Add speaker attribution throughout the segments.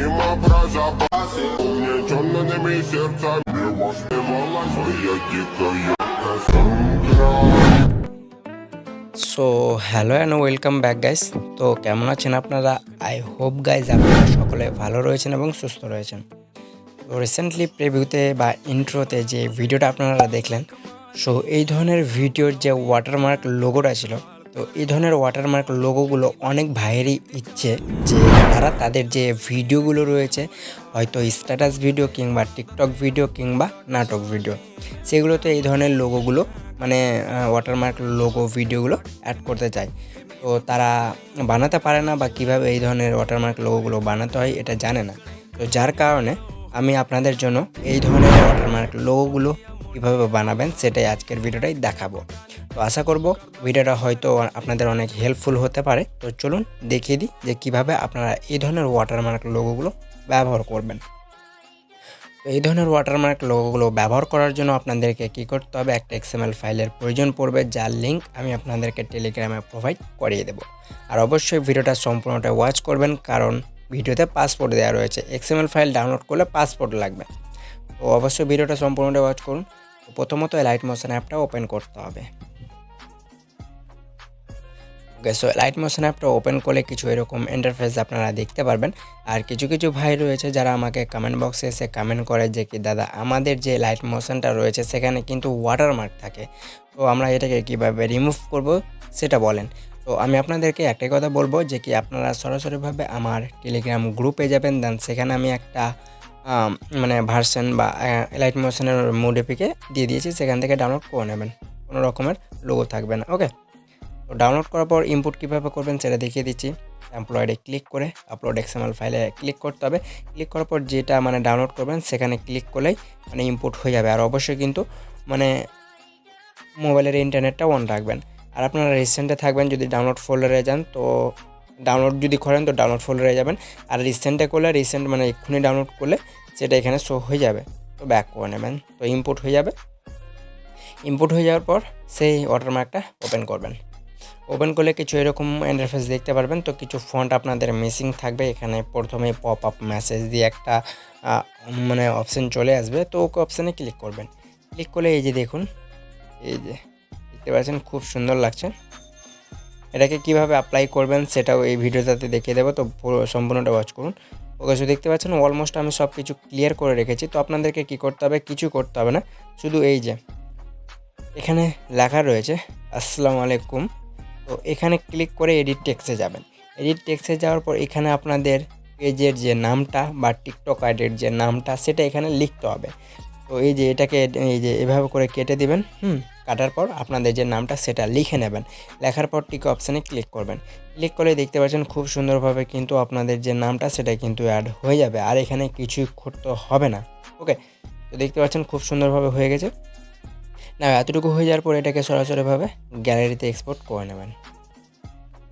Speaker 1: mimo образа басы Увлеченно дыми сердца Невозможно своя дикая Кассандра
Speaker 2: so hello and welcome back guys. তো কেমন আছেন আপনারা? আই হোপ গাইজ আপনারা সকলে ভালো রয়েছেন এবং সুস্থ রয়েছেন। তো রিসেন্টলি প্রিভিউতে বা ইন্ট্রোতে যে ভিডিওটা আপনারা দেখলেন, সো এই ধরনের ভিডিওর যে ওয়াটারমার্ক লোগোটা ছিল, তো এই ধরনের ওয়াটারমার্ক লোগোগুলো অনেক ভাইয়েরই ইচ্ছে যে তারা তাদের যে ভিডিওগুলো রয়েছে, হয়তো স্ট্যাটাস ভিডিও কিংবা টিকটক ভিডিও কিংবা নাটক ভিডিও, সেগুলোতে এই ধরনের লোগোগুলো মানে ওয়াটারমার্ক লোগো ভিডিওগুলো অ্যাড করতে চায়। তো তারা বানাতে পারে না বা কীভাবে এই ধরনের ওয়াটারমার্ক লোগোগুলো বানাতে হয় এটা জানে না। তো যার কারণে আমি আপনাদের জন্য এই ধরনের ওয়াটারমার্ক লোগোগুলো কীভাবে বানাবেন সেটাই আজকের ভিডিওটাই দেখাবো। তো আশা করব ভিডিওটা হয়তো আপনাদের অনেক হেল্পফুল হতে পারে। তো চলুন দেখিয়ে দিই যে কীভাবে আপনারা এই ধরনের ওয়াটারমার্ক লোগোগুলো ব্যবহার করবেন। তো এই ধরনের ওয়াটারমার্ক লোগোগুলো ব্যবহার করার জন্য আপনাদেরকে কী করতে হবে, একটা এক্সএমএল ফাইলের প্রয়োজন পড়বে, যার লিঙ্ক আমি আপনাদেরকে টেলিগ্রামে প্রোভাইড করিয়ে দেবো। আর অবশ্যই ভিডিওটা সম্পূর্ণটা ওয়াচ করবেন, কারণ ভিডিওতে পাসপোর্ট দেওয়া রয়েছে। এক্সএমএল ফাইল ডাউনলোড করলে পাসপোর্ট লাগবে। তো অবশ্যই ভিডিওটা সম্পূর্ণটা ওয়াচ করুন। তো প্রথমত লাইট মোশন অ্যাপটা ওপেন করতে হবে। ওকে, সো লাইট মোশন অ্যাপটা ওপেন করলে কিছু এরকম ইন্টারফেস আপনারা দেখতে পারবেন। আর কিছু কিছু ভাই রয়েছে যারা আমাকে কমেন্ট বক্সে এসে কমেন্ট করে যে কি দাদা, আমাদের যে লাইট মোশনটা রয়েছে সেখানে কিন্তু ওয়াটারমার্ক থাকে, তো আমরা এটাকে কীভাবে রিমুভ করব সেটা বলেন। তো আমি আপনাদেরকে একটাই কথা বলবো যে কি আপনারা সরাসরিভাবে আমার টেলিগ্রাম গ্রুপে যাবেন, দেন সেখানে আমি একটা মানে ভার্সন বা লাইট মোশনের মোড এপিকে দিয়ে দিয়েছি, সেখান থেকে ডাউনলোড করে নেবেন, কোনো রকমের লোগো থাকবে না। ওকে, তো ডাউনলোড করার পর ইনপুট কীভাবে করবেন সেটা দেখিয়ে দিচ্ছি। এমপ্লয়েডে ক্লিক করে আপলোড এক্সএমএল ফাইলে ক্লিক করতে হবে। ক্লিক করার পর যেটা মানে ডাউনলোড করবেন সেখানে ক্লিক করলেই মানে ইনপুট হয়ে যাবে। আর অবশ্যই কিন্তু মানে মোবাইলের ইন্টারনেটটা অন রাখবেন। আর আপনারা রিসেন্টে থাকবেন, যদি ডাউনলোড ফোল্ডারে যান তো ডাউনলোড যদি করেন তো ডাউনলোড ফোল্ডারে যাবেন। আর রিসেন্টে করলে রিসেন্ট মানে এক্ষুনি ডাউনলোড করলে সেটা এখানে শো হয়ে যাবে। তো ব্যাক করে নেবেন, তো ইনপুট হয়ে যাবে। ইনপুট হয়ে যাওয়ার পর সেই ওয়াটারমার্কটা ওপেন করবেন। ওপেন করলে কিছু এরকম ইন্টারফেস দেখতে পারবেন। তো কিছু ফন্ট আপনাদের মিসিং থাকবে। এখানে প্রথমে পপ আপ মেসেজ দিয়ে একটা মানে অপশান চলে আসবে, তো ওকে অপশানে ক্লিক করবেন। ক্লিক করলে এই যে দেখুন, এই যে দেখতে পাচ্ছেন খুব সুন্দর লাগছে। এটাকে কিভাবে অ্যাপ্লাই করবেন সেটাও এই ভিডিওটাতে দেখিয়ে দেবো, তো পুরো সম্পূর্ণটা ওয়াচ করুন। ওকে, শুধু দেখতে পাচ্ছেন অলমোস্ট আমি সব কিছু ক্লিয়ার করে রেখেছি। তো আপনাদেরকে কী করতে হবে, কিছু করতে হবে না, শুধু এই যে এখানে লেখা রয়েছে আসসালামু আলাইকুম, তো এখানে ক্লিক করে এডিট টেক্সটে যাবেন। এডিট টেক্সটে যাওয়ার পর এখানে আপনাদের পেজের যে নামটা বা টিকটক আইডির যে নামটা সেটা এখানে লিখতে হবে। তো এই যে এটাকে এই যে এভাবে করে কেটে দিবেন। কাটার পর আপনাদের যে নামটা সেটা লিখে নেবেন। লেখার পর টিক অপশানে ক্লিক করবেন। ক্লিক করে দেখতে পাচ্ছেন খুব সুন্দরভাবে কিন্তু আপনাদের যে নামটা সেটা কিন্তু অ্যাড হয়ে যাবে, আর এখানে কিছুই করতে হবে না। ওকে, তো দেখতে পাচ্ছেন খুব সুন্দরভাবে হয়ে গেছে। না, এতটুকু হয়ে যাওয়ার পর এটাকে সরাসরিভাবে গ্যালারিতে এক্সপোর্ট করে নেবেন।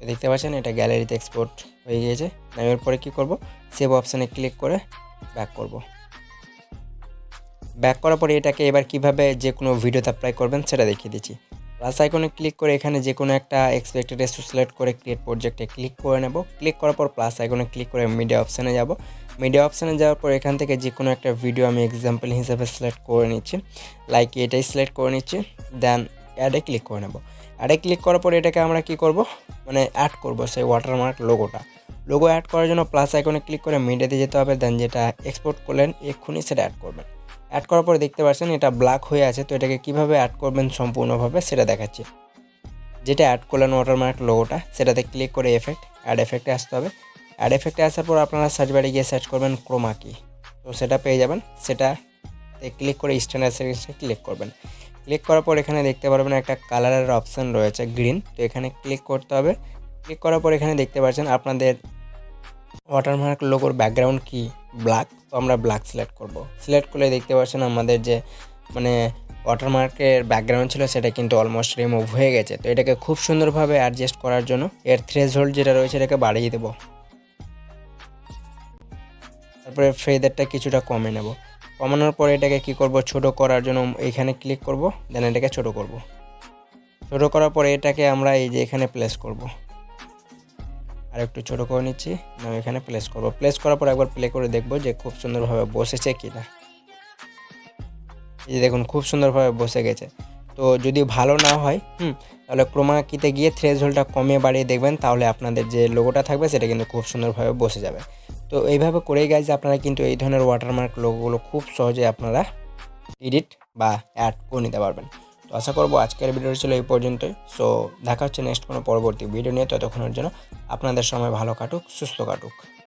Speaker 2: দেখতে পাচ্ছেন এটা গ্যালারিতে এক্সপোর্ট হয়ে গিয়েছে। নেওয়ার পরে কী করব, সেভ অপশানে ক্লিক করে ব্যাক করব। ব্যাক করার পরে এটাকে এবার কিভাবে যে কোনো ভিডিওতে অ্যাপ্লাই করবেন সেটা দেখিয়ে দিচ্ছি। প্লাস আইকনে ক্লিক করে এখানে যে কোনো একটা এক্সপেক্টেড রেসু সিলেক্ট করে ক্রিয়েট প্রজেক্টে ক্লিক করে নেব। ক্লিক করার পর প্লাস আইকনে ক্লিক করে মিডিয়া অপশানে যাব। মিডিয়া অপশানে যাওয়ার পর এখান থেকে যে কোনো একটা ভিডিও আমি এক্সাম্পল হিসেবে সিলেক্ট করে নিচ্ছি, লাইক এটাই সিলেক্ট করে নিচ্ছি। দেন অ্যাডে ক্লিক করে নেব। অ্যাডে ক্লিক করার পর এটাকে আমরা কি করব, মানে অ্যাড করব সেই ওয়াটারমার্ক লোগোটা। লোগো অ্যাড করার জন্য প্লাস আইকনে ক্লিক করে মিডিয়াতে যেতে হবে। দেন যেটা এক্সপোর্ট করলেন এক্ষুনি সেটা অ্যাড করবেন। অ্যাড করার পরে দেখতে পাচ্ছেন এটা ব্ল্যাক হয়ে আছে, তো এটাকে কীভাবে অ্যাড করবেন সম্পূর্ণভাবে সেটা দেখাচ্ছি। যেটা অ্যাড করলেন ওয়াটারমার্ক লোগোটা সেটাতে ক্লিক করে অ্যাড এফেক্টে আসতে হবে। অ্যাড এফেক্টে আসার পর আপনারা সার্চ বারে গিয়ে সার্চ করবেন ক্রোমা কি, তো সেটা পেয়ে যাবেন। সেটাতে ক্লিক করে স্ট্যান্ডার্ড সেটিংসে ক্লিক করবেন। ক্লিক করার পর এখানে দেখতে পারবেন একটা কালারের অপশান রয়েছে গ্রিন, তো এখানে ক্লিক করতে হবে। ক্লিক করার পর এখানে দেখতে পাচ্ছেন আপনাদের ওয়াটারমার্ক লোগোর ব্যাকগ্রাউন্ড কি ব্ল্যাক, তো আমরা ব্ল্যাক সিলেক্ট করব। সিলেক্ট করলে দেখতে পাচ্ছেন আমাদের যে মানে ওয়াটারমার্কের ব্যাকগ্রাউন্ড ছিল সেটা কিন্তু অলমোস্ট রিমুভ হয়ে গেছে। তো এটাকে খুব সুন্দরভাবে অ্যাডজাস্ট করার জন্য এর থ্রেশহোল্ড যেটা রয়েছে এটাকে বাড়িয়ে দেবো। তারপরে ফেদারটা কিছুটা কমে নেব। কমানোর পরে এটাকে কি করব, ছোট করার জন্য এখানে ক্লিক করব। দেন এটাকে ছোট করব। ছোট করার পরে এটাকে আমরা এই যে এখানে প্লেস করব। আর একটু ছোটো করে নিচ্ছি, আমি এখানে প্লেস করব। প্লেস করার পর একবার প্লে করে দেখব যে খুব সুন্দরভাবে বসেছে কি না। এই যে দেখুন খুব সুন্দরভাবে বসে গেছে। তো যদি ভালো না হয় তাহলে ক্রোমা কিতে গিয়ে থ্রেশহোল্ডটা কমিয়ে বাড়িয়ে দেখবেন, তাহলে আপনাদের যে লোগোটা থাকবে সেটা কিন্তু খুব সুন্দরভাবে বসে যাবে। তো এইভাবে করেই গাইজ আপনারা কিন্তু এই ধরনের ওয়াটারমার্ক লোগোগুলো খুব সহজে আপনারা এডিট বা অ্যাড করে নিতে পারবেন। তো আশা করবো আজকের ভিডিওটা ছিল এই পর্যন্তই। সো দেখা হচ্ছে নেক্সট কোনো পরবর্তী ভিডিও নিয়ে। ততক্ষণের জন্য আপনাদের সময় ভালো কাটুক, সুস্থ কাটুক।